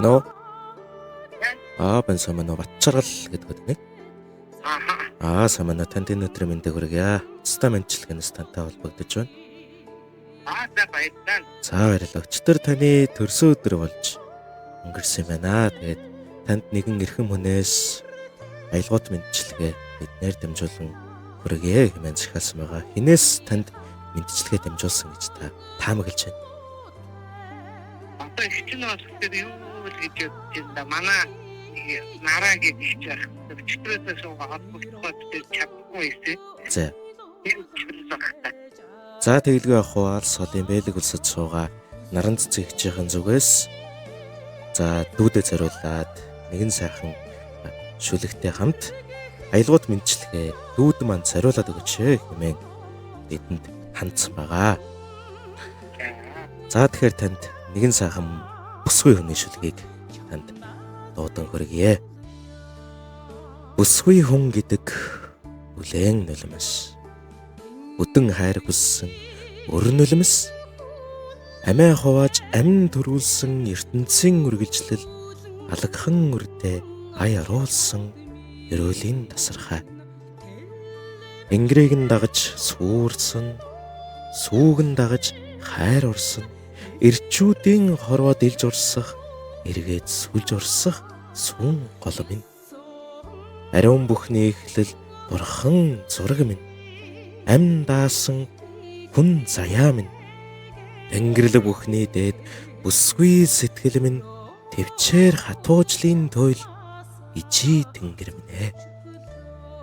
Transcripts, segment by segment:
байна уу? Байна сайн байна уу? Батчаргал гэдэг үү? Сайн байна. Танд энэ өдрийн мэндийг хүргье. Ста мэнчилгэнээс тантай холбогдож байна. За баярлалаа. За баярлалаа. Өчтөр таны төрсөн өдөр болж өнгөрсөн юм байна. Тэгээд танд нэгэн эрхэм хүнээс аялгауд мэндчилгээ биднээр дамжуулан хүргье хэмээн захиалсан байгаа. Хинээс танд мэндчилгээ дамжуулсан гэж та таамаглаж байна. Одоо хичнээн болохоор юу л гэж бодчих манай нараа гэж хэлж байгаа. Өчтөрөөс холбогдоход чадахгүй байсан. За. За тэгэлгүй ахвал солын бэлэг үлсэж суугаа наран цэцэгчийн зүгээс за дүүдэ зориулаад нэгэн сайхан шүлэгтэй хамт аялгауд мэндчилгээ дүүд манд зориулаад өгөөч хэмээн бидэнд хандсан байгаа. За тэгэхээр танд нэгэн сайхан бүсгүй хүний шүлгийг танд дуудан хүргье. Бүсгүй хүн гэдэг үлэн нулимс өдөн хайр хүссэн өрн нулимс амиа хувааж амин төрүүлсэн ертөнцийн үргэлжлэл алагхан үрдээ ай аруулсан өрөөлийн тасархай энгрээг нь дагаж сүрсэн сүүгэн дагаж хайр урсан эрчүүдийн хорвоо дэлж урсах эргээд сүлж урсах сүүн голом минь ариун бүхний эхлэл бурхан зураг минь амь даасан хүн заяа минь тэнгэрл бүхний дээд бүсгүй сэтгэл минь төвчээр хатуужлын туйл ичи тэнгэр минь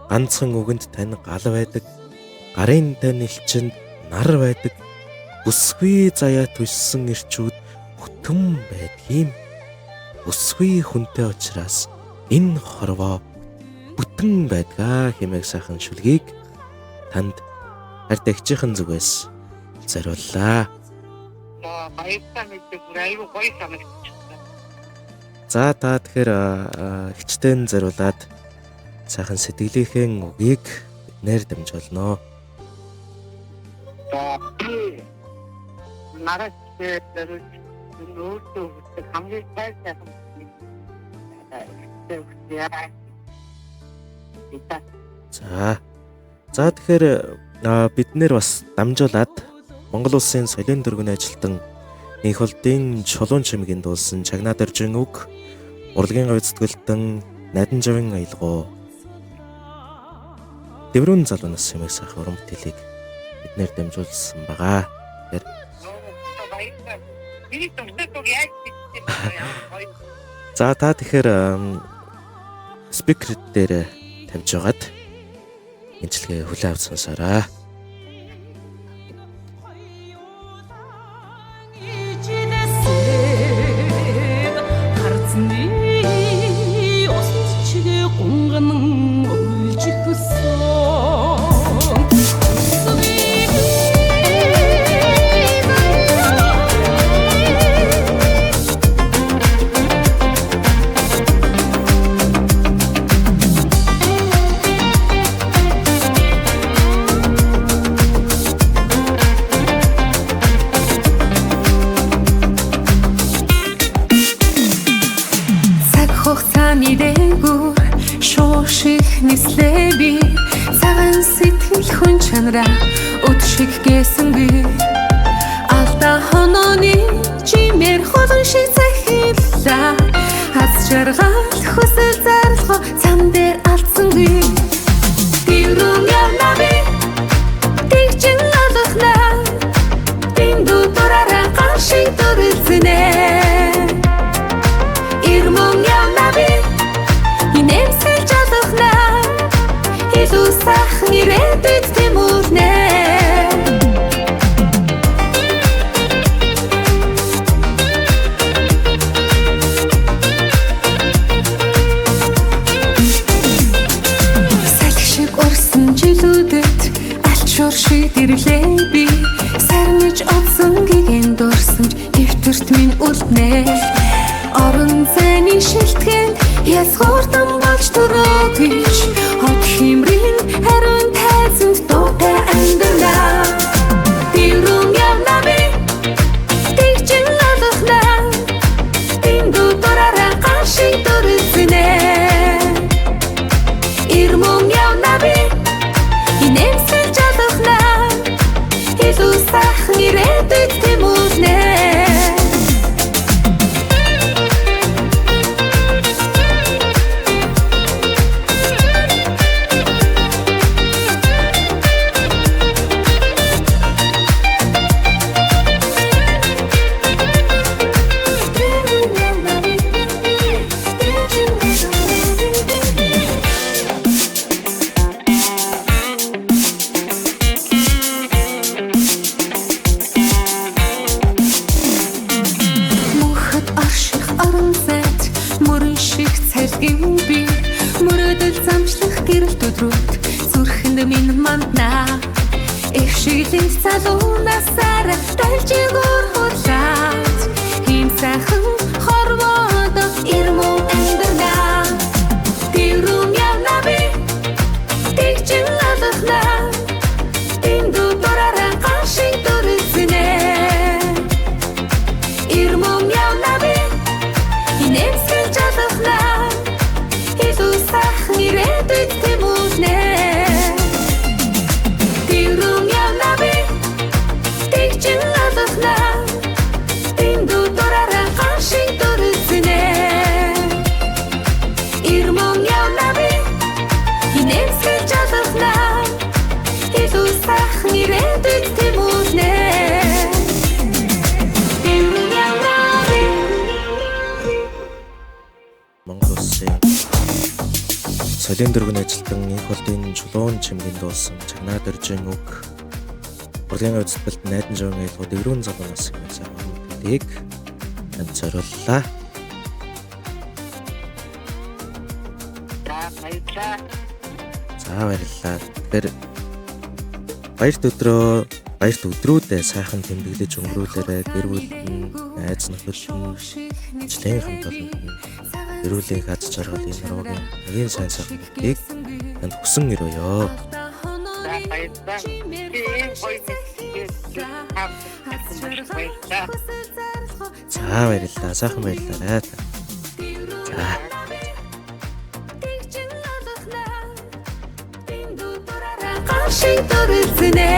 ганцхан үгэнд тань гал байдаг гарын тань элчэнд нар байдаг бүсгүй заяа төссөн эрчүүд бүтэн байдгийм бүсгүй хүнтэй учраас энэ хорвоо бүтэн байдгаа хэмээх сайхан шүлгийг танд ардагчийн зүгээс зориуллаа. За та тэгэхээр хичтэн зориулаад сайхан сэтгэлийнхээ үгийг биднээр дамжуулнаа. За тэгэхээр бид нэр бас дамжуулаад Монгол улсын соёлын дөрвөн ажилтан Инх улдын чулуун чимгийн дуулсан чагнаа дөржин үг урлагийн гойцтгэлтэн найдан жавын аялгау дэврүүн залуунаас хэмээх сайхан уран бүтээлийг биднээр дамжуулсан байгаа. За та тэгэхээр спикер дээр тавьж байгаад мэндчилгээ хүлээн авч сонсоорой. Өдшиг гэсэн би алда хонооны чимээр холон шиг захиллаа хаз жаргал хүсэл зарлах цам дээр алдсан би дэврүүн явна би тэгжин алахна бинду дураараа гал шиг дөрөлцөнэ ирмөн явна би инэмсэл жалахна илүү сайхан ирээдүйд тэмүүлнэ өдрүүд зүрхэнд минь манднаа их шилийн залуунасаар тайлжиг өрхөрлөөд ийм сайхан хормоод ирмүү амьдрнаа тэрүүн явна би тэгчин алхнаа эндүү дураараа гашиг дөрөснэ ирмүү явна би инээсэл жадахнаа илүү сайхан ирээдүйд тэмүүлнэ тэрүүн явна би тэгчин алхнаа эндүү дураараа гашиг дөрөснэ ирмүү явна би инээсэл жадахнаа илүү сайхан ирээдүйд тэмүүлнэ Монгол Улсын солийн дөрвөн ажилтан их болдын чулуун чимгийн дуулсан чагнаад өржин үг урлагийн үзэлбэлт найдан жавын айлгууд өрүүн залуунаас их сайхан мэдээ танд зориуллаа. За баярлалаа. Тэгэхээр баярт өдрүүдээ сайхан тэмдэглэж өнгөрүүлээрэ гэр бүл нь найз нөхөд нь жилийн хамт олонд нь эрүүлийн хаз жаргалын нуруугийн нэгэн сайн сайхан гэдгийг танд хүсэн өрөөё. За баярлалаа. Сайхан баярлалаа. За гашиг дөрөснэ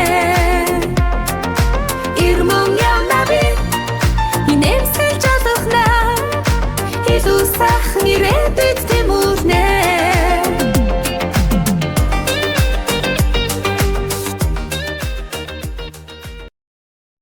ирмүү явна би инээсэл жадахнаа илүү сайхан ирээдүйд